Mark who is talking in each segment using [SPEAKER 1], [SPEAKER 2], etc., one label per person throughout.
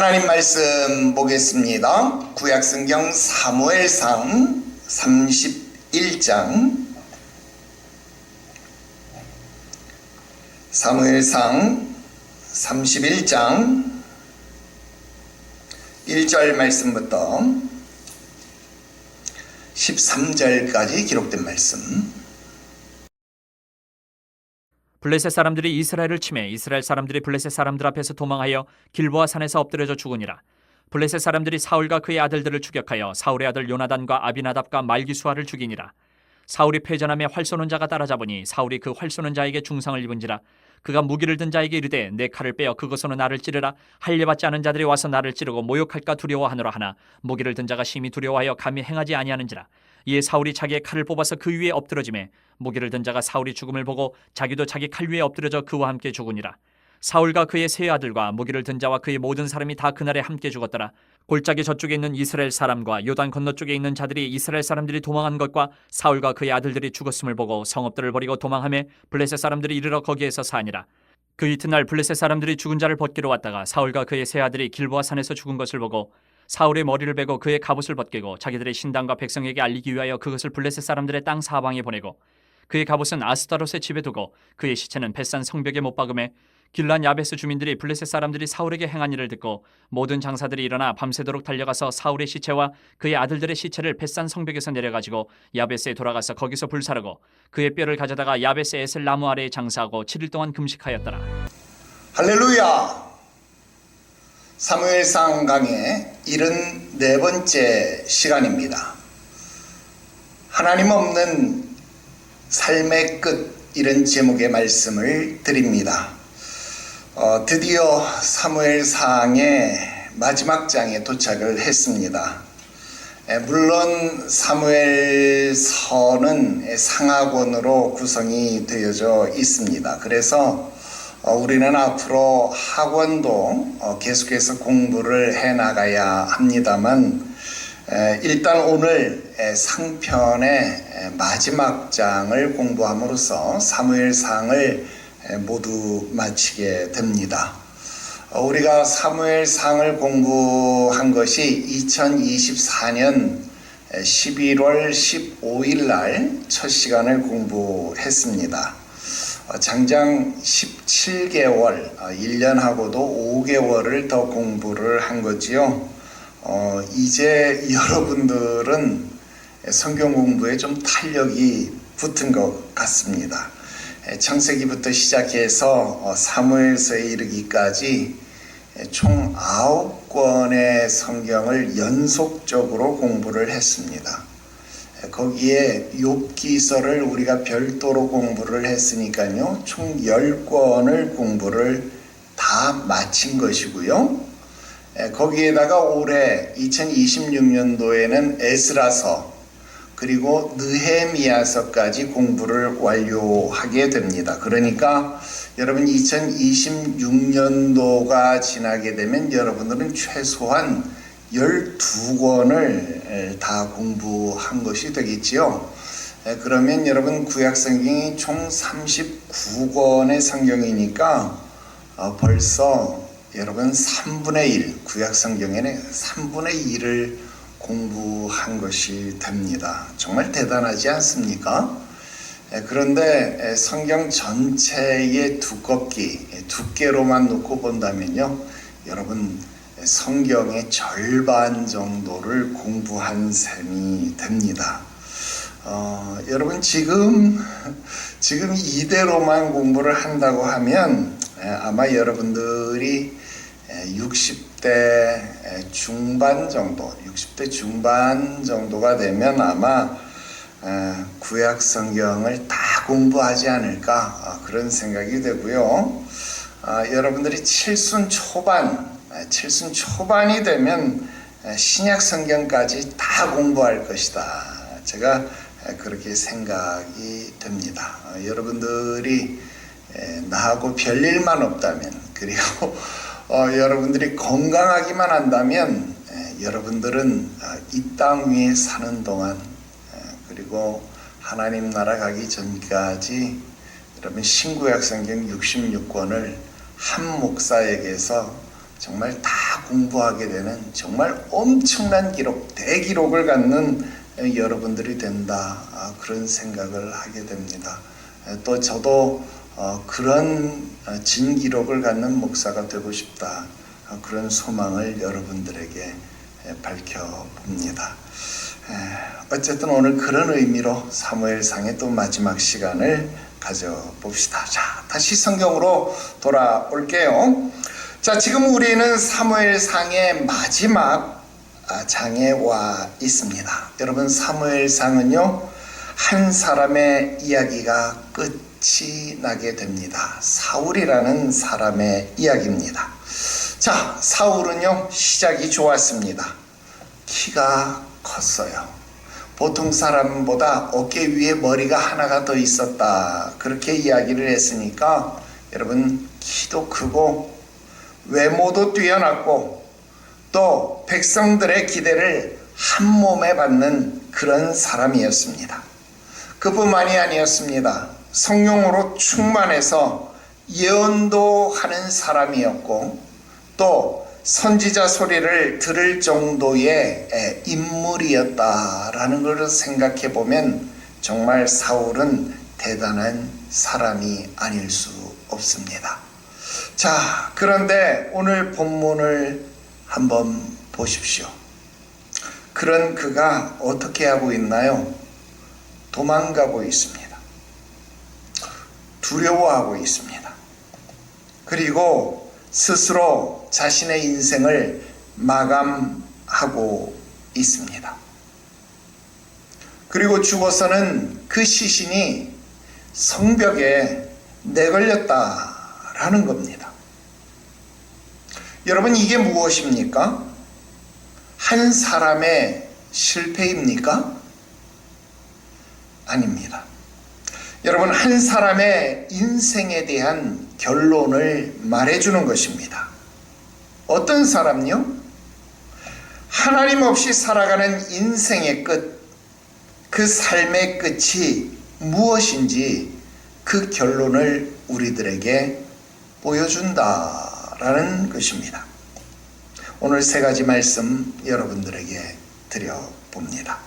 [SPEAKER 1] 하나님 말씀 보겠습니다. 구약성경 사무엘상 31장 사무엘상 31장 1절 말씀부터 13절까지 기록된 말씀.
[SPEAKER 2] 블레셋 사람들이 이스라엘을 치매 이스라엘 사람들이 블레셋 사람들 앞에서 도망하여 길보아 산에서 엎드려져 죽으니라. 블레셋 사람들이 사울과 그의 아들들을 추격하여 사울의 아들 요나단과 아비나답과 말기수아를 죽이니라. 사울이 패전함에 활 쏘는 자가 따라잡으니 사울이 그 활 쏘는 자에게 중상을 입은지라. 그가 무기를 든 자에게 이르되 내 칼을 빼어 그것으로 나를 찌르라. 할례받지 않은 자들이 와서 나를 찌르고 모욕할까 두려워하노라 하나 무기를 든 자가 심히 두려워하여 감히 행하지 아니하는지라. 이에 사울이 자기의 칼을 뽑아서 그 위에 엎드러지매 무기를 든 자가 사울이 죽음을 보고 자기도 자기 칼 위에 엎드려져 그와 함께 죽으니라. 사울과 그의 세 아들과 무기를 든 자와 그의 모든 사람이 다 그날에 함께 죽었더라. 골짜기 저쪽에 있는 이스라엘 사람과 요단 건너쪽에 있는 자들이 이스라엘 사람들이 도망한 것과 사울과 그의 아들들이 죽었음을 보고 성읍들을 버리고 도망하며 블레셋 사람들이 이르러 거기에서 사니라. 그 이튿날 블레셋 사람들이 죽은 자를 벗기러 왔다가 사울과 그의 세 아들이 길보아 산에서 죽은 것을 보고 사울의 머리를 베고 그의 갑옷을 벗기고 자기들의 신당과 백성에게 알리기 위하여 그것을 블레셋 사람들의 땅 사방에 보내고 그의 갑옷은 아스타롯의 집에 두고 그의 시체는 벳산 성벽에 못 박음에 길란 야베스 주민들이 블레셋 사람들이 사울에게 행한 일을 듣고 모든 장사들이 일어나 밤새도록 달려가서 사울의 시체와 그의 아들들의 시체를 벳산 성벽에서 내려가지고 야베스에 돌아가서 거기서 불사르고 그의 뼈를 가져다가 야베스 에셀 나무 아래에 장사하고 7일 동안 금식하였더라.
[SPEAKER 1] 할렐루야. 사무엘상 강의 74번째 시간입니다. 하나님 없는 삶의 끝, 이런 제목의 말씀을 드립니다. 드디어 사무엘상의 마지막 장에 도착을 했습니다. 물론 사무엘서는 상하권으로 구성이 되어져 있습니다. 그래서 우리는 앞으로 학원도 계속해서 공부를 해나가야 합니다만 일단 오늘 상편의 마지막 장을 공부함으로써 사무엘상을 모두 마치게 됩니다. 우리가 사무엘상을 공부한 것이 2024년 11월 15일 날 첫 시간을 공부했습니다. 장장 17개월, 1년하고도 5개월을 더 공부를 한 거지요. 이제 여러분들은 성경 공부에 좀 탄력이 붙은 것 같습니다. 창세기부터 시작해서 사무엘서에 이르기까지 총 9권의 성경을 연속적으로 공부를 했습니다. 거기에 욥기서를 우리가 별도로 공부를 했으니까요. 총 10권을 공부를 다 마친 것이고요. 거기에다가 올해 2026년도에는 에스라서 그리고 느헤미야서까지 공부를 완료하게 됩니다. 그러니까 여러분 2026년도가 지나게 되면 여러분들은 최소한 12권을 다 공부한 것이 되겠지요. 그러면 여러분 구약성경이 총 39권의 성경이니까 벌써 여러분 3분의 1, 구약성경에는 3분의 1을 공부한 것이 됩니다. 정말 대단하지 않습니까? 그런데 성경 전체의 두께로만 놓고 본다면요, 여러분 성경의 절반 정도를 공부한 셈이 됩니다. 여러분 지금 이대로만 공부를 한다고 하면 아마 여러분들이 60대 중반 정도가 되면 아마 구약 성경을 다 공부하지 않을까 그런 생각이 되고요. 여러분들이 칠순 초반이 되면 신약 성경까지 다 공부할 것이다. 제가 그렇게 생각이 됩니다. 여러분들이 나하고 별일만 없다면, 그리고 여러분들이 건강하기만 한다면 여러분들은 이 땅 위에 사는 동안 그리고 하나님 나라 가기 전까지 여러분 신구약 성경 66권을 한 목사에게서 정말 다 공부하게 되는 정말 엄청난 기록, 대기록을 갖는 여러분들이 된다. 그런 생각을 하게 됩니다. 또 저도 그런 진기록을 갖는 목사가 되고 싶다. 그런 소망을 여러분들에게 밝혀봅니다. 어쨌든 오늘 그런 의미로 사무엘상의 또 마지막 시간을 가져봅시다. 자, 다시 성경으로 돌아올게요. 자, 지금 우리는 사무엘상의 마지막 장에 와 있습니다. 여러분, 사무엘상은요, 한 사람의 이야기가 끝이 나게 됩니다. 사울이라는 사람의 이야기입니다. 자, 사울은요, 시작이 좋았습니다. 키가 컸어요. 보통 사람보다 어깨 위에 머리가 하나가 더 있었다. 그렇게 이야기를 했으니까 여러분, 키도 크고 외모도 뛰어났고 또 백성들의 기대를 한 몸에 받는 그런 사람이었습니다. 그뿐만이 아니었습니다. 성령으로 충만해서 예언도 하는 사람이었고 또 선지자 소리를 들을 정도의 인물이었다라는 것을 생각해 보면 정말 사울은 대단한 사람이 아닐 수 없습니다. 자, 그런데 오늘 본문을 한번 보십시오. 그런 그가 어떻게 하고 있나요? 도망가고 있습니다. 두려워하고 있습니다. 그리고 스스로 자신의 인생을 마감하고 있습니다. 그리고 죽어서는 그 시신이 성벽에 내걸렸다라는 겁니다. 여러분, 이게 무엇입니까? 한 사람의 실패입니까? 아닙니다. 여러분, 한 사람의 인생에 대한 결론을 말해주는 것입니다. 어떤 사람요? 하나님 없이 살아가는 인생의 끝, 그 삶의 끝이 무엇인지 그 결론을 우리들에게 보여준다라는 것입니다. 오늘 세 가지 말씀 여러분들에게 드려봅니다.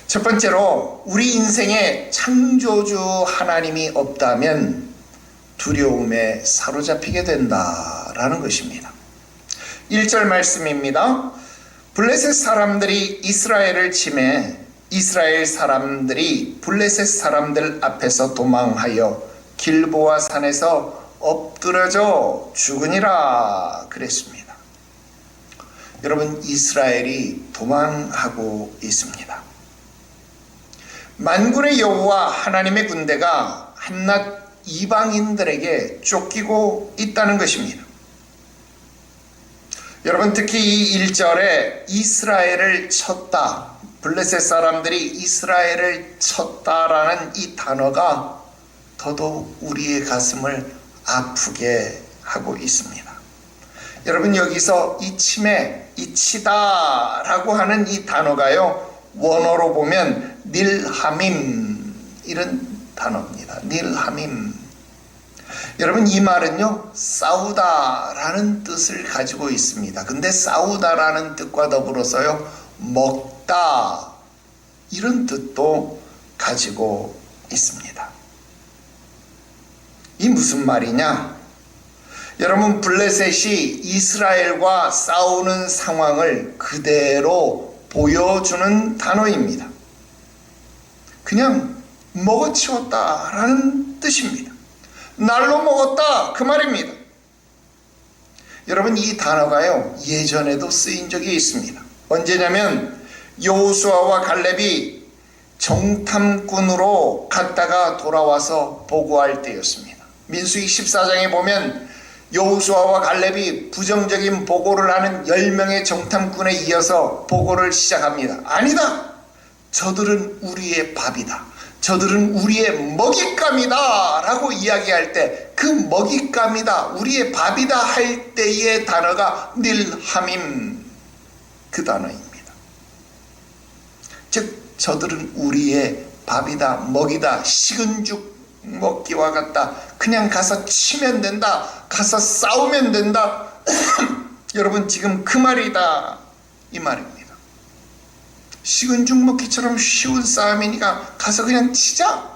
[SPEAKER 1] 첫 번째로, 우리 인생에 창조주 하나님이 없다면 두려움에 사로잡히게 된다라는 것입니다. 1절 말씀입니다. 블레셋 사람들이 이스라엘을 치매 이스라엘 사람들이 블레셋 사람들 앞에서 도망하여 길보아 산에서 엎드러져 죽으니라 그랬습니다. 여러분, 이스라엘이 도망하고 있습니다. 만군의 여호와 하나님의 군대가 한낱 이방인들에게 쫓기고 있다는 것입니다. 여러분, 특히 이 1절에 이스라엘을 쳤다, 블레셋 사람들이 이스라엘을 쳤다라는 이 단어가 더더욱 우리의 가슴을 아프게 하고 있습니다. 여러분, 여기서 이 치매, 이 치다라고 하는 이 단어가요, 원어로 보면 닐하밈 이런 단어입니다. 닐하밈. 여러분, 이 말은요, 싸우다라는 뜻을 가지고 있습니다. 근데 싸우다라는 뜻과 더불어서요, 먹다 이런 뜻도 가지고 있습니다. 이 무슨 말이냐? 여러분, 블레셋이 이스라엘과 싸우는 상황을 그대로 보여주는 단어입니다. 그냥 먹어치웠다라는 뜻입니다. 날로 먹었다, 그 말입니다. 여러분, 이 단어가요, 예전에도 쓰인 적이 있습니다. 언제냐면 여호수아와 갈렙이 정탐꾼으로 갔다가 돌아와서 보고할 때였습니다. 민수기 14장에 보면 여호수아와 갈렙이 부정적인 보고를 하는 10명의 정탐꾼에 이어서 보고를 시작합니다. 아니다, 저들은 우리의 밥이다, 저들은 우리의 먹잇감이다 라고 이야기할 때 그 먹잇감이다, 우리의 밥이다 할 때의 단어가 닐하밈, 그 단어입니다. 즉, 저들은 우리의 밥이다, 먹이다, 식은 죽 먹기와 같다. 그냥 가서 치면 된다, 가서 싸우면 된다. 여러분, 지금 그 말이다 이 말입니다. 식은 죽 먹기처럼 쉬운 싸움이니까 가서 그냥 치자.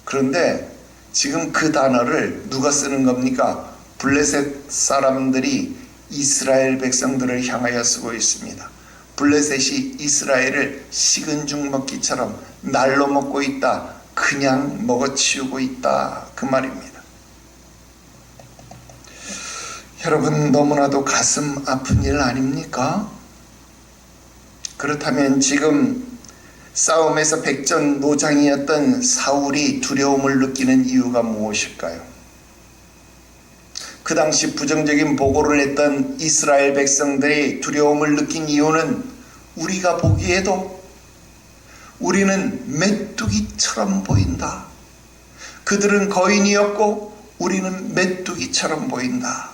[SPEAKER 1] 그런데 지금 그 단어를 누가 쓰는 겁니까? 블레셋 사람들이 이스라엘 백성들을 향하여 쓰고 있습니다. 블레셋이 이스라엘을 식은 죽 먹기처럼 날로 먹고 있다. 그냥 먹어치우고 있다. 그 말입니다. 여러분, 너무나도 가슴 아픈 일 아닙니까? 그렇다면 지금 싸움에서 백전노장이었던 사울이 두려움을 느끼는 이유가 무엇일까요? 그 당시 부정적인 보고를 했던 이스라엘 백성들이 두려움을 느낀 이유는 우리가 보기에도 우리는 메뚜기처럼 보인다. 그들은 거인이었고 우리는 메뚜기처럼 보인다.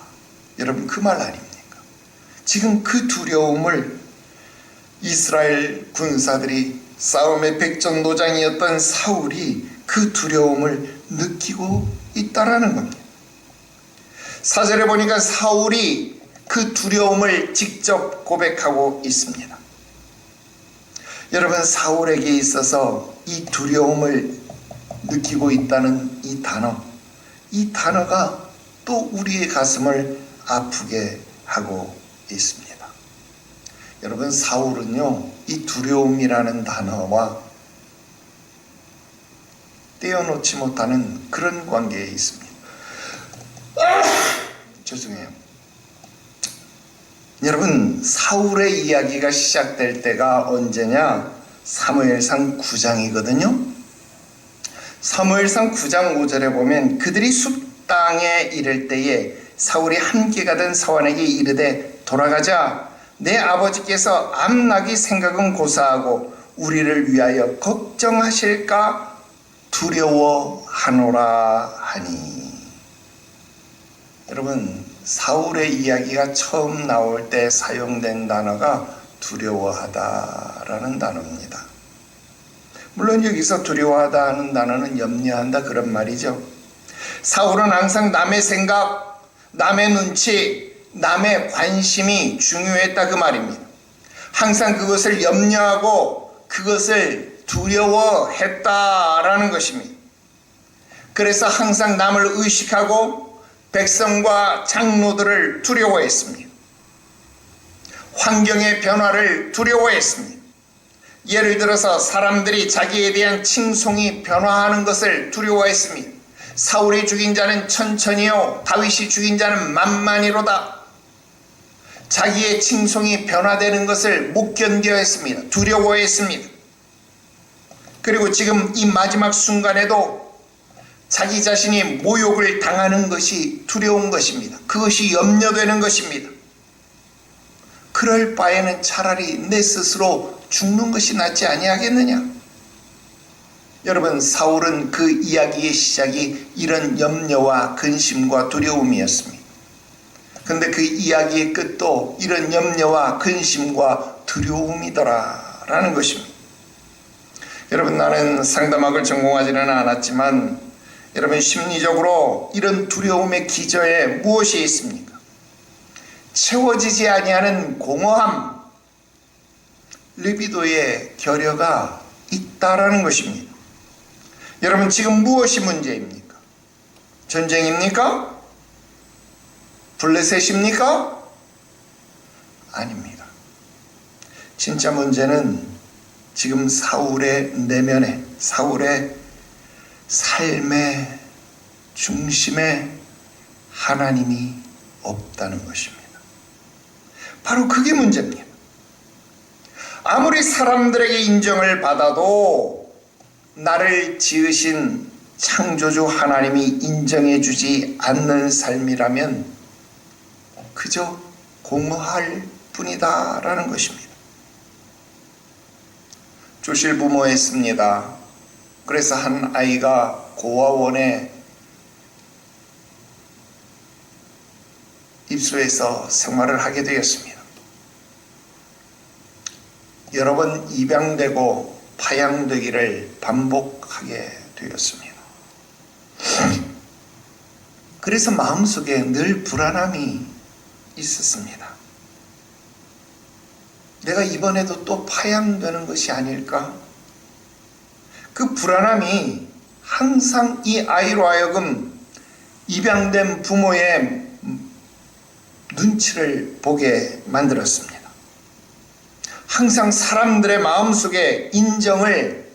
[SPEAKER 1] 여러분, 그 말 아닙니까? 지금 그 두려움을 이스라엘 군사들이, 싸움의 백전노장이었던 사울이 그 두려움을 느끼고 있다라는 겁니다. 4절에 보니까 사울이 그 두려움을 직접 고백하고 있습니다. 여러분, 사울에게 있어서 이 두려움을 느끼고 있다는 이 단어가 또 우리의 가슴을 아프게 하고 있습니다. 여러분, 사울은요, 이 두려움이라는 단어와 떼어놓지 못하는 그런 관계에 있습니다. 죄송해요. 여러분, 사울의 이야기가 시작될 때가 언제냐? 사무엘상 9장이거든요. 사무엘상 9장 5절에 보면 그들이 숲 땅에 이를 때에 사울이 함께 가던 사원에게 이르되 돌아가자. 내 아버지께서 암나기 생각은 고사하고 우리를 위하여 걱정하실까 두려워하노라 하니. 여러분, 사울의 이야기가 처음 나올 때 사용된 단어가 두려워하다라는 단어입니다. 물론 여기서 두려워하다 하는 단어는 염려한다 그런 말이죠. 사울은 항상 남의 생각, 남의 눈치, 남의 관심이 중요했다 그 말입니다. 항상 그것을 염려하고 그것을 두려워했다라는 것입니다. 그래서 항상 남을 의식하고 백성과 장로들을 두려워했습니다. 환경의 변화를 두려워했습니다. 예를 들어서 사람들이 자기에 대한 칭송이 변화하는 것을 두려워했습니다. 사울이 죽인 자는 천천히요, 다윗이 죽인 자는 만만히로다. 자기의 칭송이 변화되는 것을 못 견뎌했습니다. 두려워했습니다. 그리고 지금 이 마지막 순간에도 자기 자신이 모욕을 당하는 것이 두려운 것입니다. 그것이 염려되는 것입니다. 그럴 바에는 차라리 내 스스로 죽는 것이 낫지 아니하겠느냐? 여러분, 사울은 그 이야기의 시작이 이런 염려와 근심과 두려움이었습니다. 그런데 그 이야기의 끝도 이런 염려와 근심과 두려움이더라라는 것입니다. 여러분, 나는 상담학을 전공하지는 않았지만 여러분, 심리적으로 이런 두려움의 기저에 무엇이 있습니까? 채워지지 아니하는 공허함, 리비도의 결여가 있다라는 것입니다. 여러분, 지금 무엇이 문제입니까? 전쟁입니까? 블레셋입니까? 아닙니다. 진짜 문제는 지금 사울의 내면에, 사울의 삶의 중심에 하나님이 없다는 것입니다. 바로 그게 문제입니다. 아무리 사람들에게 인정을 받아도 나를 지으신 창조주 하나님이 인정해 주지 않는 삶이라면 그저 공허할 뿐이다라는 것입니다. 조실부모했습니다. 그래서 한 아이가 고아원에 입소해서 생활을 하게 되었습니다. 여러 번 입양되고 파양되기를 반복하게 되었습니다. 그래서 마음속에 늘 불안함이 있었습니다. 내가 이번에도 또 파양되는 것이 아닐까? 그 불안함이 항상 이 아이로 하여금 입양된 부모의 눈치를 보게 만들었습니다. 항상 사람들의 마음속에 인정을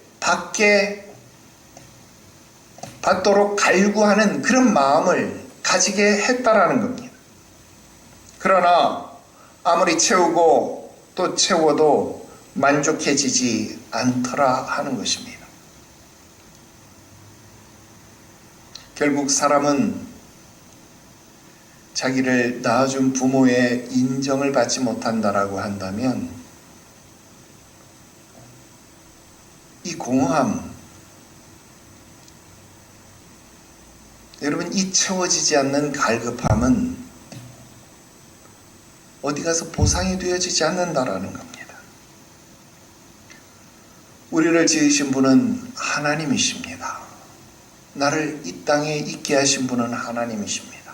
[SPEAKER 1] 받도록 갈구하는 그런 마음을 가지게 했다라는 겁니다. 그러나 아무리 채우고 또 채워도 만족해지지 않더라 하는 것입니다. 결국 사람은 자기를 낳아준 부모의 인정을 받지 못한다라고 한다면 이 공허함, 여러분, 이 채워지지 않는 갈급함은 어디 가서 보상이 되어지지 않는다라는 겁니다. 우리를 지으신 분은 하나님이십니다. 나를 이 땅에 있게 하신 분은 하나님이십니다.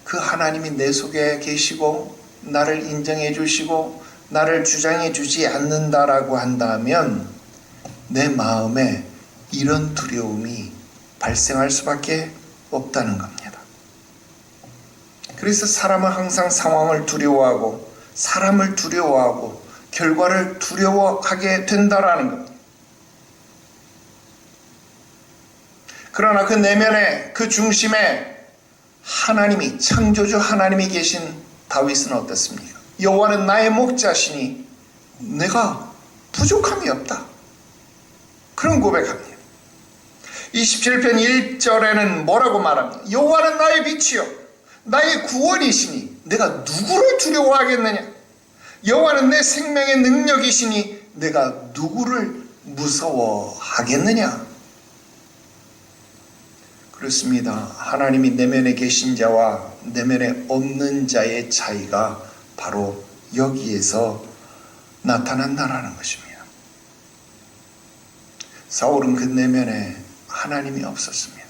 [SPEAKER 1] 그 하나님이 내 속에 계시고 나를 인정해 주시고 나를 주장해 주지 않는다라고 한다면 내 마음에 이런 두려움이 발생할 수밖에 없다는 겁니다. 그래서 사람은 항상 상황을 두려워하고 사람을 두려워하고 결과를 두려워하게 된다라는 겁니다. 그러나 그 내면에 그 중심에 하나님이 창조주 하나님이 계신 다윗은 어떻습니까? 여호와는 나의 목자시니 내가 부족함이 없다. 그런 고백합니다. 27편 1절에는 뭐라고 말합니까? 여호와는 나의 빛이요 나의 구원이시니 내가 누구를 두려워하겠느냐? 여호와는 내 생명의 능력이시니 내가 누구를 무서워하겠느냐? 그렇습니다. 하나님이 내면에 계신 자와 내면에 없는 자의 차이가 바로 여기에서 나타난다라는 것입니다. 사울은 그 내면에 하나님이 없었습니다.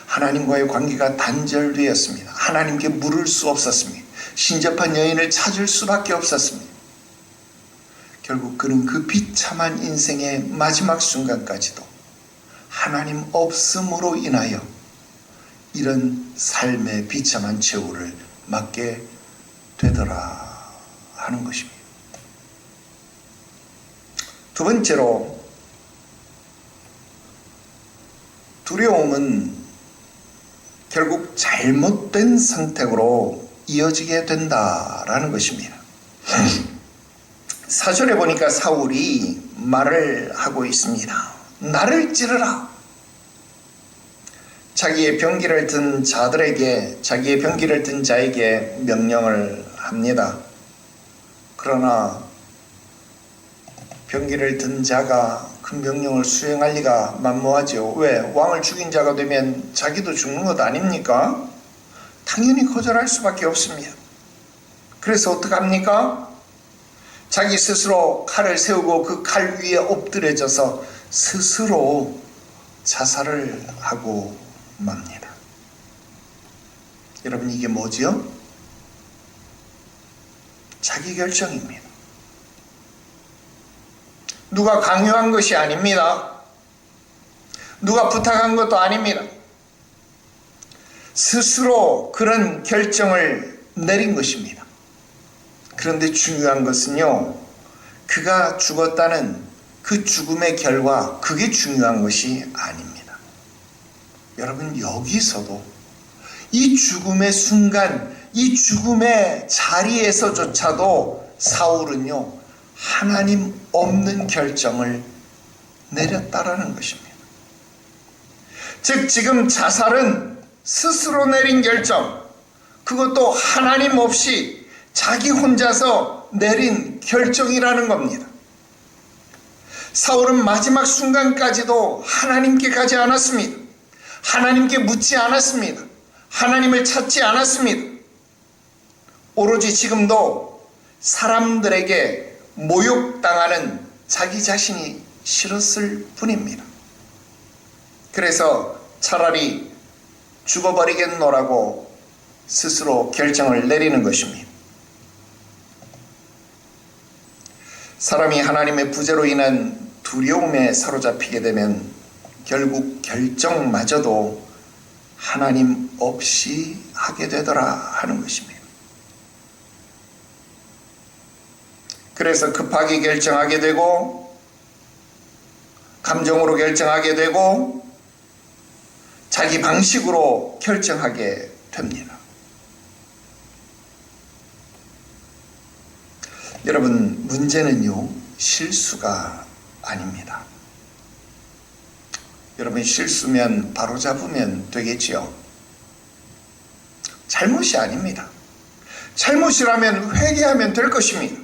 [SPEAKER 1] 하나님과의 관계가 단절되었습니다. 하나님께 물을 수 없었습니다. 신접한 여인을 찾을 수밖에 없었습니다. 결국 그는 그 비참한 인생의 마지막 순간까지도 하나님 없음으로 인하여 이런 삶의 비참한 최후를 맞게 되더라 하는 것입니다. 두 번째로, 두려움은 결국 잘못된 선택으로 이어지게 된다라는 것입니다. 4절에 보니까 사울이 말을 하고 있습니다. 나를 찌르라. 자기의 병기를 든 자들에게, 자기의 병기를 든 자에게 명령을 합니다. 그러나 병기를 든 자가 그 명령을 수행할 리가 만무하지요. 왜? 왕을 죽인 자가 되면 자기도 죽는 것 아닙니까? 당연히 거절할 수밖에 없습니다. 그래서 어떡합니까? 자기 스스로 칼을 세우고 그 칼 위에 엎드려져서 스스로 자살을 하고 맙니다. 여러분, 이게 뭐지요? 자기 결정입니다. 누가 강요한 것이 아닙니다. 누가 부탁한 것도 아닙니다. 스스로 그런 결정을 내린 것입니다. 그런데 중요한 것은요, 그가 죽었다는 그 죽음의 결과, 그게 중요한 것이 아닙니다. 여러분, 여기서도 이 죽음의 순간, 이 죽음의 자리에서조차도 사울은요, 하나님 없는 결정을 내렸다라는 것입니다. 즉, 지금 자살은 스스로 내린 결정, 그것도 하나님 없이 자기 혼자서 내린 결정이라는 겁니다. 사울은 마지막 순간까지도 하나님께 가지 않았습니다. 하나님께 묻지 않았습니다. 하나님을 찾지 않았습니다. 오로지 지금도 사람들에게 모욕당하는 자기 자신이 싫었을 뿐입니다. 그래서 차라리 죽어버리겠노라고 스스로 결정을 내리는 것입니다. 사람이 하나님의 부재로 인한 두려움에 사로잡히게 되면 결국 결정마저도 하나님 없이 하게 되더라 하는 것입니다. 그래서 급하게 결정하게 되고 감정으로 결정하게 되고 자기 방식으로 결정하게 됩니다. 여러분, 문제는요, 실수가 아닙니다. 여러분, 실수면 바로잡으면 되겠지요. 잘못이 아닙니다. 잘못이라면 회개하면 될 것입니다.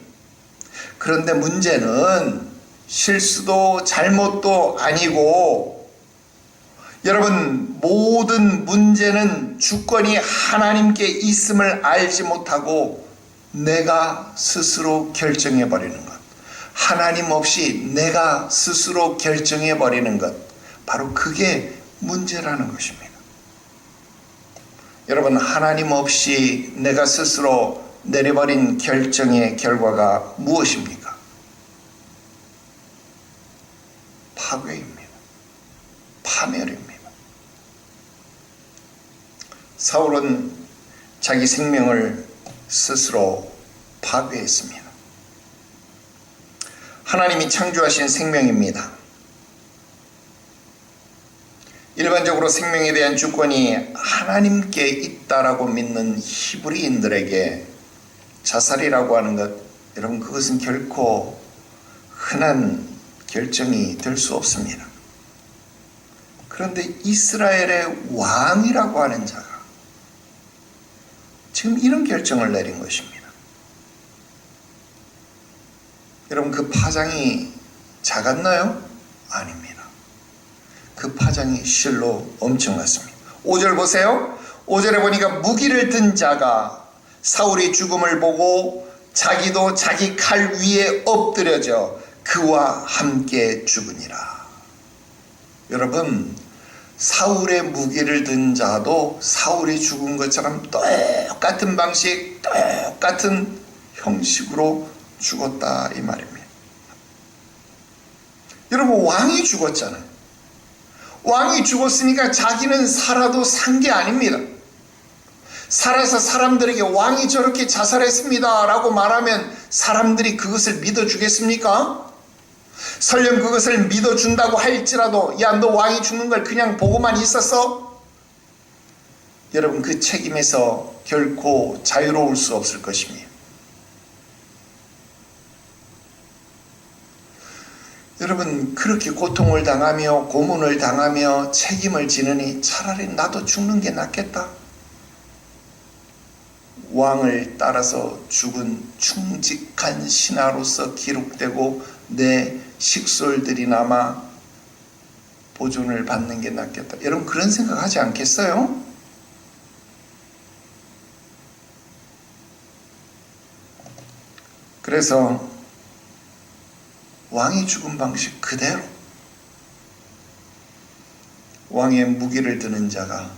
[SPEAKER 1] 그런데 문제는 실수도 잘못도 아니고, 여러분, 모든 문제는 주권이 하나님께 있음을 알지 못하고 내가 스스로 결정해버리는 것, 하나님 없이 내가 스스로 결정해버리는 것, 바로 그게 문제라는 것입니다. 여러분, 하나님 없이 내가 스스로 내려버린 결정의 결과가 무엇입니까? 파괴입니다. 파멸입니다. 사울은 자기 생명을 스스로 파괴했습니다. 하나님이 창조하신 생명입니다. 일반적으로 생명에 대한 주권이 하나님께 있다라고 믿는 히브리인들에게 자살이라고 하는 것, 여러분, 그것은 결코 흔한 결정이 될 수 없습니다. 그런데 이스라엘의 왕이라고 하는 자가 지금 이런 결정을 내린 것입니다. 여러분, 그 파장이 작았나요? 아닙니다. 그 파장이 실로 엄청났습니다. 5절 보세요. 5절에 보니까 무기를 든 자가 사울의 죽음을 보고 자기도 자기 칼 위에 엎드려져 그와 함께 죽으니라. 여러분, 사울의 무기를 든 자도 사울이 죽은 것처럼 똑같은 방식, 똑같은 형식으로 죽었다 이 말입니다. 여러분, 왕이 죽었잖아요. 왕이 죽었으니까 자기는 살아도 산 게 아닙니다. 살아서 사람들에게 왕이 저렇게 자살했습니다 라고 말하면 사람들이 그것을 믿어주겠습니까? 설령 그것을 믿어준다고 할지라도, 야, 너 왕이 죽는 걸 그냥 보고만 있었어? 여러분, 그 책임에서 결코 자유로울 수 없을 것입니다. 여러분, 그렇게 고통을 당하며 고문을 당하며 책임을 지느니 차라리 나도 죽는 게 낫겠다. 왕을 따라서 죽은 충직한 신하로서 기록되고 내 식솔들이나마 보존을 받는 게 낫겠다. 여러분, 그런 생각하지 않겠어요? 그래서 왕이 죽은 방식 그대로 왕의 무기를 드는 자가,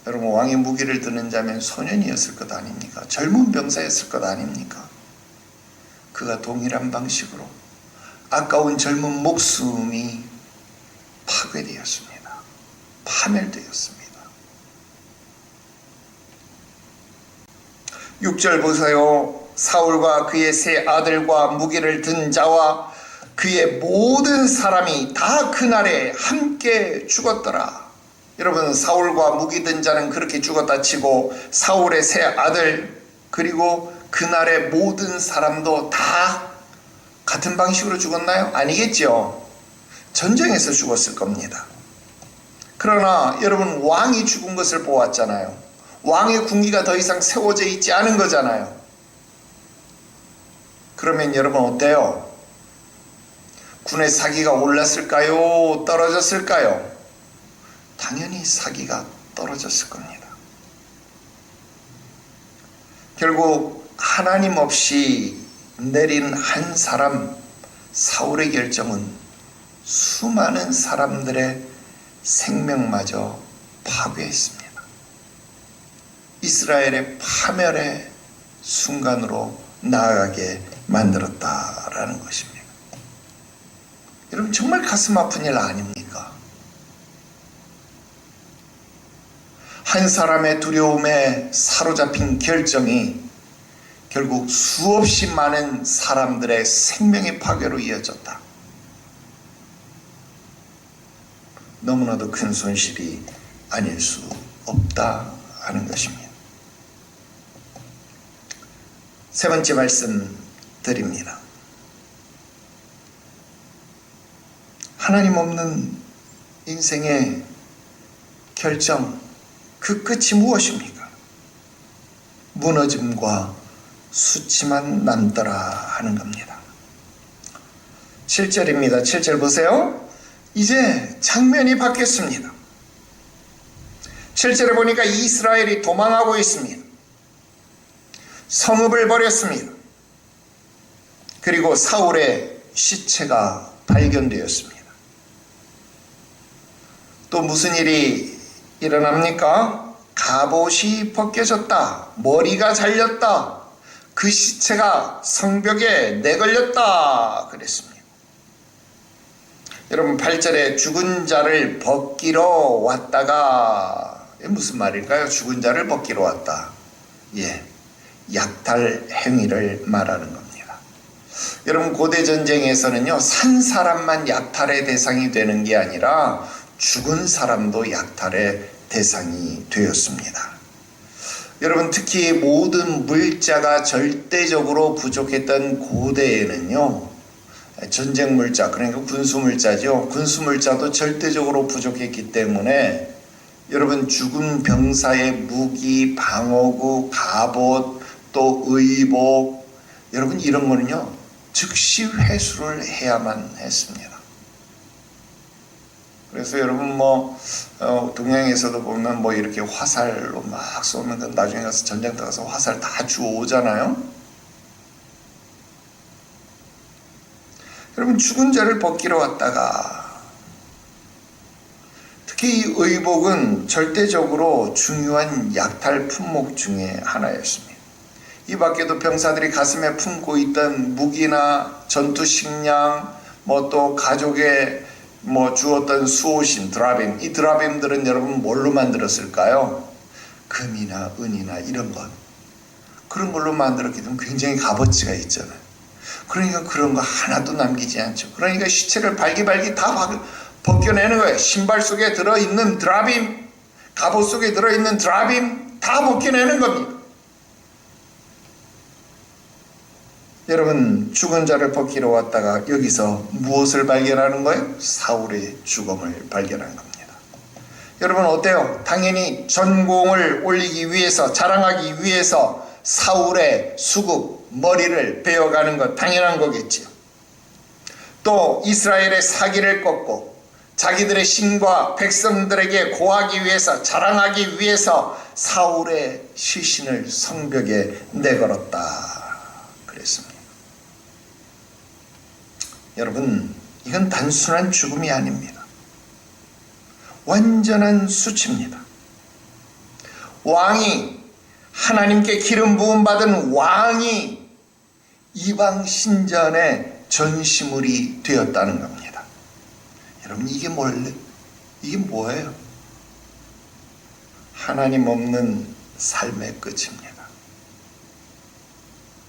[SPEAKER 1] 여러분, 왕의 무기를 드는 자면 소년이었을 것 아닙니까? 젊은 병사였을 것 아닙니까? 그가 동일한 방식으로 아까운 젊은 목숨이 파괴되었습니다. 파멸되었습니다. 6절 보세요. 사울과 그의 세 아들과 무기를 든 자와 그의 모든 사람이 다 그날에 함께 죽었더라. 여러분, 사울과 무기 든 자는 그렇게 죽었다 치고 사울의 세 아들 그리고 그날의 모든 사람도 다 같은 방식으로 죽었나요? 아니겠죠. 전쟁에서 죽었을 겁니다. 그러나 여러분, 왕이 죽은 것을 보았잖아요. 왕의 군기가 더 이상 세워져 있지 않은 거잖아요. 그러면 여러분 어때요? 군의 사기가 올랐을까요? 떨어졌을까요? 당연히 사기가 떨어졌을 겁니다. 결국 하나님 없이 내린 한 사람 사울의 결정은 수많은 사람들의 생명마저 파괴했습니다. 이스라엘의 파멸의 순간으로 나아가게 만들었다라는 것입니다. 여러분 정말 가슴 아픈 일 아닙니까? 한 사람의 두려움에 사로잡힌 결정이 결국 수없이 많은 사람들의 생명의 파괴로 이어졌다. 너무나도 큰 손실이 아닐 수 없다 하는 것입니다. 세 번째 말씀 드립니다. 하나님 없는 인생의 결정, 그 끝이 무엇입니까? 무너짐과 수치만 남더라 하는 겁니다. 7절입니다. 7절 보세요. 이제 장면이 바뀌었습니다. 7절에 보니까 이스라엘이 도망하고 있습니다. 성읍을 버렸습니다. 그리고 사울의 시체가 발견되었습니다. 또 무슨 일이 일어납니까? 갑옷이 벗겨졌다. 머리가 잘렸다. 그 시체가 성벽에 내걸렸다 그랬습니다. 여러분 8절에 죽은 자를 벗기러 왔다가 무슨 말일까요? 죽은 자를 벗기러 왔다. 약탈 행위를 말하는 겁니다. 여러분 고대 전쟁에서는요 산 사람만 약탈의 대상이 되는 게 아니라 죽은 사람도 약탈의 대상이 되었습니다. 여러분 특히 모든 물자가 절대적으로 부족했던 고대에는요 전쟁 물자, 그러니까 군수 물자죠. 군수 물자도 절대적으로 부족했기 때문에 여러분 죽은 병사의 무기, 방어구, 갑옷, 또 의복, 여러분 이런 거는요 즉시 회수를 해야만 했습니다. 그래서 여러분 동양에서도 보면 이렇게 화살로 막 쏘면 나중에 가서 전쟁터 가서 화살 다 주워 오잖아요. 여러분 죽은 자를 벗기러 왔다가 특히 이 의복은 절대적으로 중요한 약탈 품목 중에 하나였습니다. 이 밖에도 병사들이 가슴에 품고 있던 무기나 전투 식량 또 가족의 주었던 수호신 드라빔, 이 드라빔들은 여러분 뭘로 만들었을까요? 금이나 은이나 이런 것, 그런 걸로 만들었기 때문에 굉장히 값어치가 있잖아요. 그러니까 그런 거 하나도 남기지 않죠. 그러니까 시체를 발기발기 다 벗겨내는 거예요. 신발 속에 들어있는 드라빔, 갑옷 속에 들어있는 드라빔 다 벗겨내는 겁니다. 여러분 죽은 자를 벗기러 왔다가 여기서 무엇을 발견하는 거예요? 사울의 죽음을 발견한 겁니다. 여러분 어때요? 당연히 전공을 올리기 위해서, 자랑하기 위해서 사울의 수국, 머리를 베어가는 것 당연한 거겠죠. 또 이스라엘의 사기를 꺾고 자기들의 신과 백성들에게 고하기 위해서, 자랑하기 위해서 사울의 시신을 성벽에 내걸었다 그랬습니다. 여러분 이건 단순한 죽음이 아닙니다. 완전한 수치입니다. 왕이, 하나님께 기름 부음 받은 왕이 이방 신전의 전시물이 되었다는 겁니다. 여러분 이게 뭐예요? 하나님 없는 삶의 끝입니다.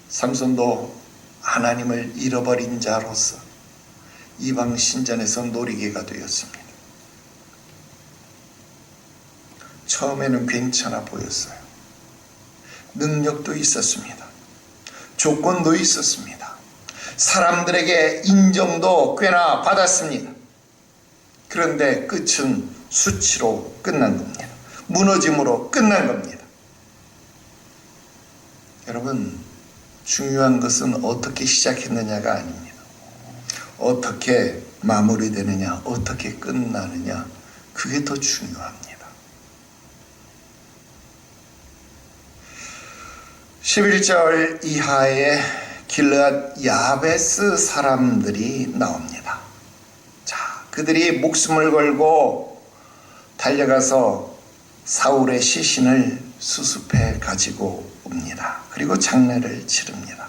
[SPEAKER 1] 삼손도 하나님을 잃어버린 자로서 이방 신전에서 놀이개가 되었습니다. 처음에는 괜찮아 보였어요. 능력도 있었습니다. 조건도 있었습니다. 사람들에게 인정도 꽤나 받았습니다. 그런데 끝은 수치로 끝난 겁니다. 무너짐으로 끝난 겁니다. 여러분 중요한 것은 어떻게 시작했느냐가 아닙니다. 어떻게 마무리되느냐, 어떻게 끝나느냐, 그게 더 중요합니다. 11절 이하에 길르앗 야베스 사람들이 나옵니다. 자, 그들이 목숨을 걸고 달려가서 사울의 시신을 수습해 가지고 옵니다. 그리고 장례를 치릅니다.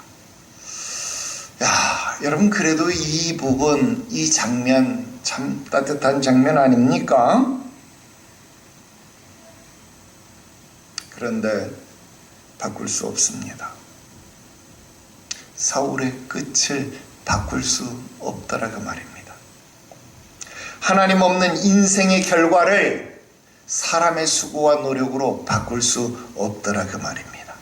[SPEAKER 1] 야, 여러분 그래도 이 부분, 이 장면 참 따뜻한 장면 아닙니까? 그런데 바꿀 수 없습니다. 사울의 끝을 바꿀 수 없더라고 말입니다. 하나님 없는 인생의 결과를 사람의 수고와 노력으로 바꿀 수 없더라고 말입니다.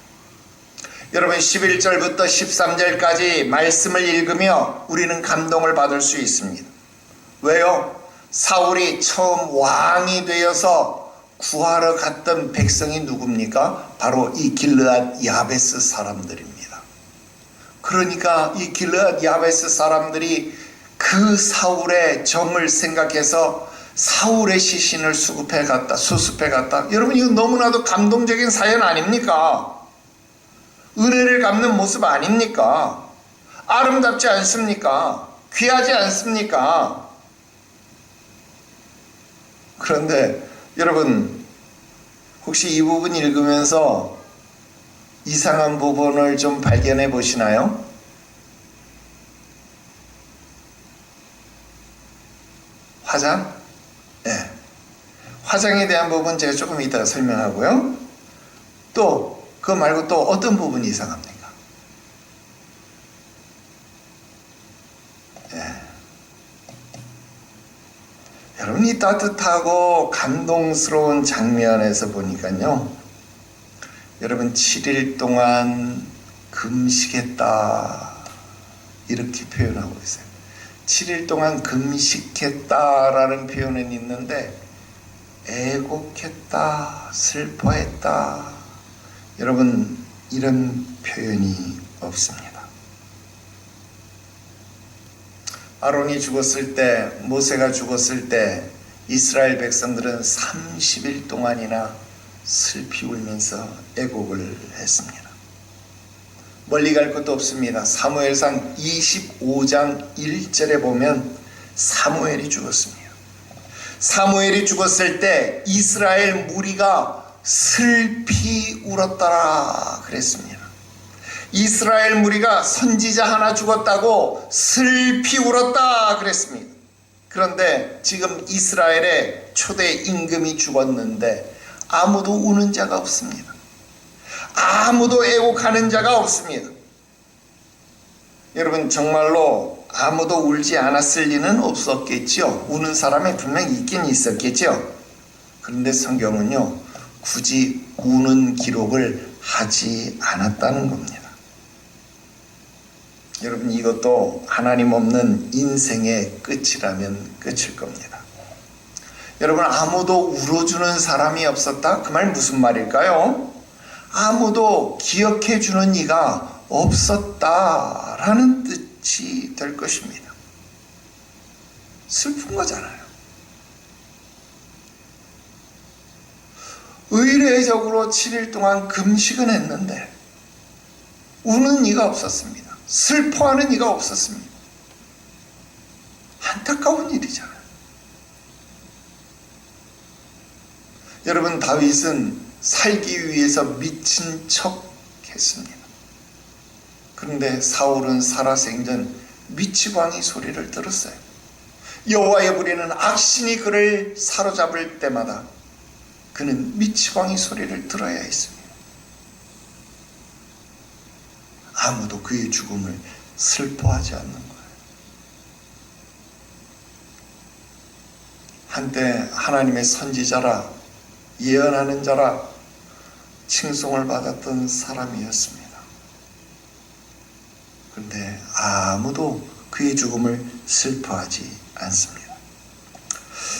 [SPEAKER 1] 여러분 11절부터 13절까지 말씀을 읽으며 우리는 감동을 받을 수 있습니다. 왜요? 사울이 처음 왕이 되어서 구하러 갔던 백성이 누굽니까? 바로 이 길르앗 야베스 사람들입니다. 그러니까 이 길르앗 야베스 사람들이 그 사울의 정을 생각해서 사울의 시신을 수습해 갔다. 여러분 이거 너무나도 감동적인 사연 아닙니까? 은혜를 갚는 모습 아닙니까? 아름답지 않습니까? 귀하지 않습니까? 그런데 여러분 혹시 이 부분 읽으면서 이상한 부분을 좀 발견해 보시나요? 화장? 네. 화장에 대한 부분 제가 조금 이따가 설명하고요. 또 그거 말고 또 어떤 부분이 이상합니까? 네. 여러분 이 따뜻하고 감동스러운 장면에서 보니까요, 여러분 7일 동안 금식했다 이렇게 표현하고 있어요. 7일 동안 금식했다라는 표현은 있는데 애곡했다, 슬퍼했다, 여러분 이런 표현이 없습니다. 아론이 죽었을 때, 모세가 죽었을 때 이스라엘 백성들은 30일 동안이나 슬피 울면서 애곡을 했습니다. 멀리 갈 것도 없습니다. 사무엘상 25장 1절에 보면 사무엘이 죽었습니다. 사무엘이 죽었을 때 이스라엘 무리가 슬피 울었더라 그랬습니다. 이스라엘 무리가 선지자 하나 죽었다고 슬피 울었다 그랬습니다. 그런데 지금 이스라엘의 초대 임금이 죽었는데 아무도 우는 자가 없습니다. 아무도 애곡하는 자가 없습니다. 여러분 정말로 아무도 울지 않았을 리는 없었겠죠. 우는 사람이 분명히 있긴 있었겠죠. 그런데 성경은요 굳이 우는 기록을 하지 않았다는 겁니다. 여러분 이것도 하나님 없는 인생의 끝이라면 끝일 겁니다. 여러분 아무도 울어주는 사람이 없었다? 그 말 무슨 말일까요? 아무도 기억해주는 이가 없었다라는 뜻이 될 것입니다. 슬픈 거잖아요. 의례적으로 7일 동안 금식은 했는데 우는 이가 없었습니다. 슬퍼하는 이가 없었습니다. 안타까운 일이잖아요. 여러분 다윗은 살기 위해서 미친 척 했습니다. 그런데 사울은 살아생전 미치광이 소리를 들었어요. 여호와의 부리는 악신이 그를 사로잡을 때마다 그는 미치광이 소리를 들어야 했습니다. 아무도 그의 죽음을 슬퍼하지 않는 거예요. 한때 하나님의 선지자라 예언하는 자라 칭송을 받았던 사람이었습니다. 그런데 아무도 그의 죽음을 슬퍼하지 않습니다.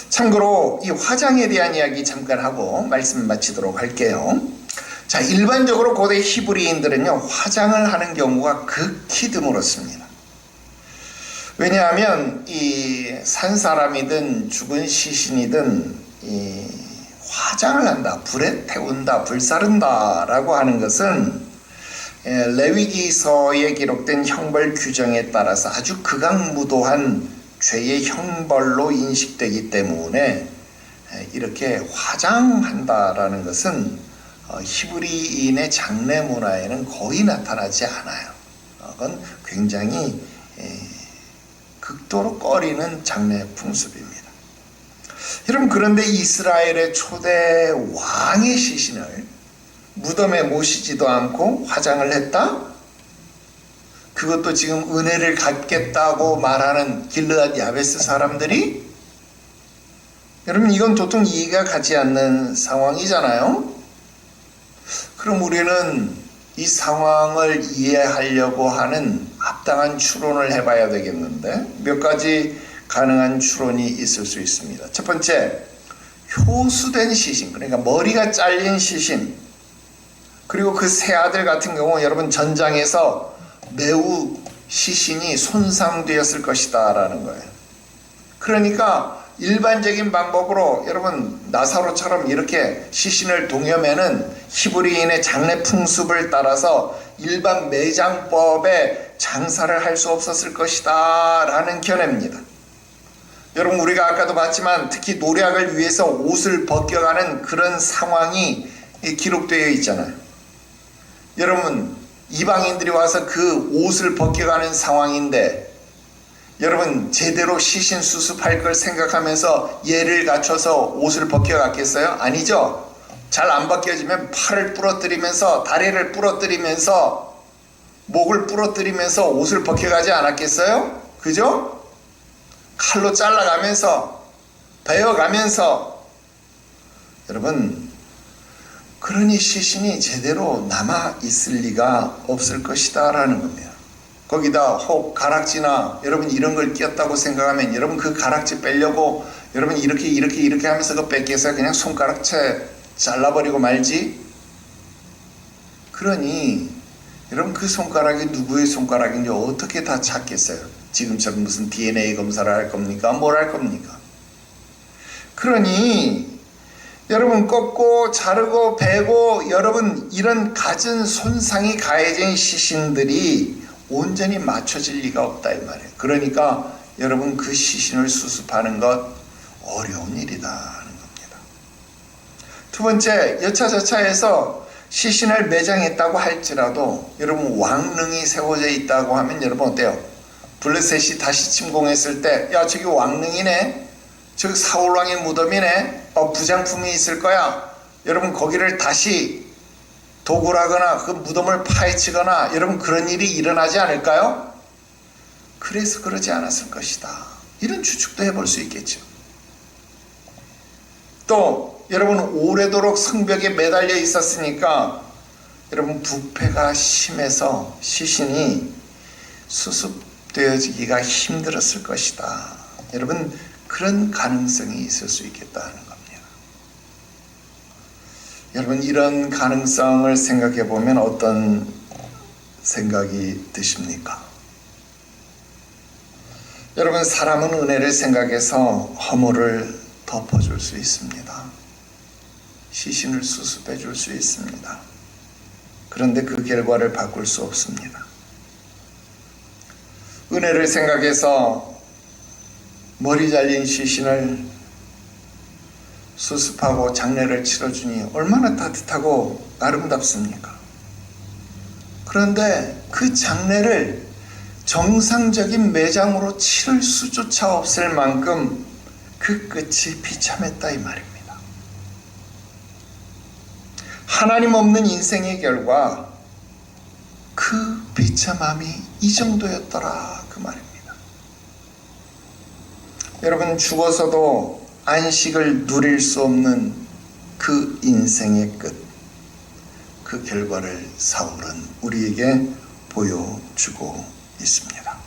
[SPEAKER 1] 참고로 이 화장에 대한 이야기 잠깐 하고 말씀 마치도록 할게요. 자, 일반적으로 고대 히브리인들은요 화장을 하는 경우가 극히 드물었습니다. 왜냐하면 이 산 사람이든 죽은 시신이든 이 화장을 한다, 불에 태운다, 불사른다 라고 하는 것은 레위기서에 기록된 형벌 규정에 따라서 아주 극악무도한 죄의 형벌로 인식되기 때문에 이렇게 화장한다라는 것은 히브리인의 장례 문화에는 거의 나타나지 않아요. 그건 굉장히 극도로 꺼리는 장례 풍습입니다. 여러분, 그런데 이스라엘의 초대 왕의 시신을 무덤에 모시지도 않고 화장을 했다? 그것도 지금 은혜를 갖겠다고 말하는 길르앗 야베스 사람들이? 여러분, 이건 도통 이해가 가지 않는 상황이잖아요. 그럼 우리는 이 상황을 이해하려고 하는 합당한 추론을 해봐야 되겠는데, 몇 가지 가능한 추론이 있을 수 있습니다. 첫 번째, 효수된 시신, 그러니까 머리가 잘린 시신, 그리고 그 세 아들 같은 경우 여러분 전장에서 매우 시신이 손상되었을 것이다 라는 거예요. 그러니까 일반적인 방법으로 여러분 나사로처럼 이렇게 시신을 동여매는 히브리인의 장례 풍습을 따라서 일반 매장법에 장사를 할 수 없었을 것이다 라는 견해입니다. 여러분, 우리가 아까도 봤지만 특히 노략을 위해서 옷을 벗겨가는 그런 상황이 기록되어 있잖아요. 여러분, 이방인들이 와서 그 옷을 벗겨가는 상황인데, 여러분 제대로 시신 수습할 걸 생각하면서 예를 갖춰서 옷을 벗겨갔겠어요? 아니죠. 잘 안 벗겨지면 팔을 부러뜨리면서, 다리를 부러뜨리면서, 목을 부러뜨리면서 옷을 벗겨가지 않았겠어요? 그죠? 칼로 잘라가면서, 베어가면서. 여러분, 그러니 시신이 제대로 남아있을 리가 없을 것이다 라는 겁니다. 거기다 혹 가락지나 여러분 이런 걸 끼었다고 생각하면 여러분 그 가락지 빼려고 여러분 이렇게 하면서 그거 뺏겨서 그냥 손가락채 잘라버리고 말지. 그러니 여러분 그 손가락이 누구의 손가락인지 어떻게 다 찾겠어요? 지금처럼 무슨 DNA 검사를 할 겁니까? 뭘 할 겁니까? 그러니 여러분 꺾고 자르고 베고 여러분 이런 갖은 손상이 가해진 시신들이 온전히 맞춰질 리가 없다 이 말이에요. 그러니까 여러분 그 시신을 수습하는 것 어려운 일이다 하는 겁니다. 두 번째, 여차저차해서 시신을 매장했다고 할지라도 여러분 왕릉이 세워져 있다고 하면 여러분 어때요? 블레셋이 다시 침공했을 때 야 저기 왕릉이네, 저기 사울왕의 무덤이네, 부장품이 있을 거야. 여러분 거기를 다시 도굴하거나 그 무덤을 파헤치거나 여러분 그런 일이 일어나지 않을까요? 그래서 그러지 않았을 것이다. 이런 추측도 해볼 수 있겠죠. 또 여러분 오래도록 성벽에 매달려 있었으니까 여러분 부패가 심해서 시신이 수습되어지기가 힘들었을 것이다. 여러분 그런 가능성이 있을 수 있겠다는 겁니다. 여러분 이런 가능성을 생각해 보면 어떤 생각이 드십니까? 여러분 사람은 은혜를 생각해서 허물을 덮어줄 수 있습니다. 시신을 수습해 줄 수 있습니다. 그런데 그 결과를 바꿀 수 없습니다. 은혜를 생각해서 머리 잘린 시신을 수습하고 장례를 치러주니 얼마나 따뜻하고 아름답습니까? 그런데 그 장례를 정상적인 매장으로 치를 수조차 없을 만큼 그 끝이 비참했다 이 말입니다. 하나님 없는 인생의 결과 그 비참함이 이 정도였더라 그 말입니다. 여러분 죽어서도 안식을 누릴 수 없는 그 인생의 끝, 그 결과를 사울은 우리에게 보여주고 있습니다.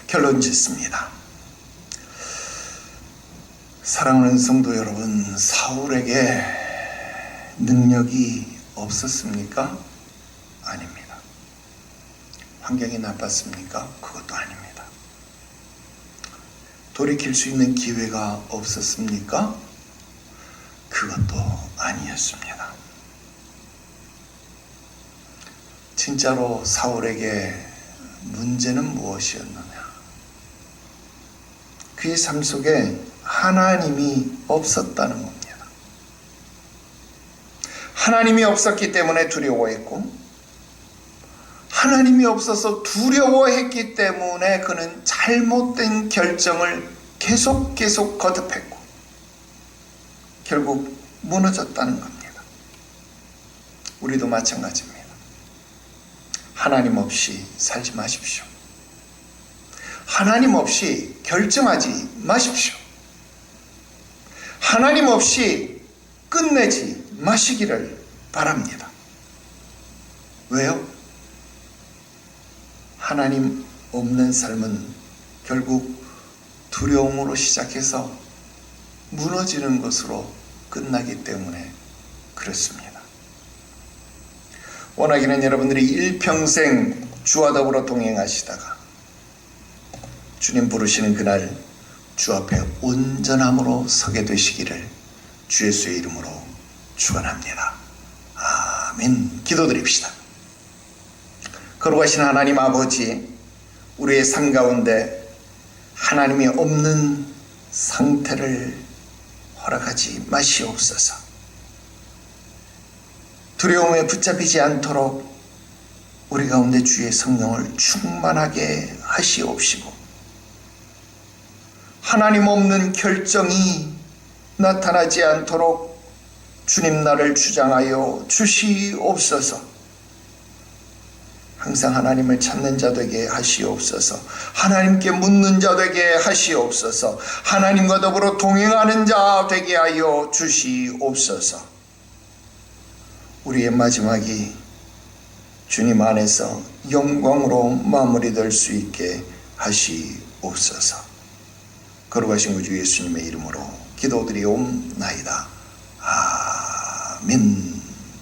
[SPEAKER 1] 결론 짓습니다. 사랑하는 성도 여러분, 사울에게 능력이 없었습니까? 아닙니다. 환경이 나빴습니까? 그것도 아닙니다. 돌이킬 수 있는 기회가 없었습니까? 그것도 아니었습니다. 진짜로 사울에게 문제는 무엇이었느냐? 그의 삶 속에 하나님이 없었다는 겁니다. 하나님이 없었기 때문에 두려워했고, 하나님이 없어서 두려워했기 때문에 그는 잘못된 결정을 계속 거듭했고 결국 무너졌다는 겁니다. 우리도 마찬가지입니다. 하나님 없이 살지 마십시오. 하나님 없이 결정하지 마십시오. 하나님 없이 끝내지 마시기를 바랍니다. 왜요? 하나님 없는 삶은 결국 두려움으로 시작해서 무너지는 것으로 끝나기 때문에 그렇습니다. 원하기는 여러분들이 일평생 주와 더불어 동행하시다가 주님 부르시는 그날 주 앞에 온전함으로 서게 되시기를 주 예수의 이름으로 축원합니다. 아멘. 기도드립시다. 거룩하신 하나님 아버지, 우리의 삶 가운데 하나님이 없는 상태를 허락하지 마시옵소서. 두려움에 붙잡히지 않도록 우리 가운데 주의 성령을 충만하게 하시옵시고, 하나님 없는 결정이 나타나지 않도록 주님 나를 주장하여 주시옵소서. 항상 하나님을 찾는 자 되게 하시옵소서. 하나님께 묻는 자 되게 하시옵소서. 하나님과 더불어 동행하는 자 되게 하여 주시옵소서. 우리의 마지막이 주님 안에서 영광으로 마무리될 수 있게 하시옵소서. 거룩하신 우주 예수님의 이름으로 기도드리옵나이다. 아멘.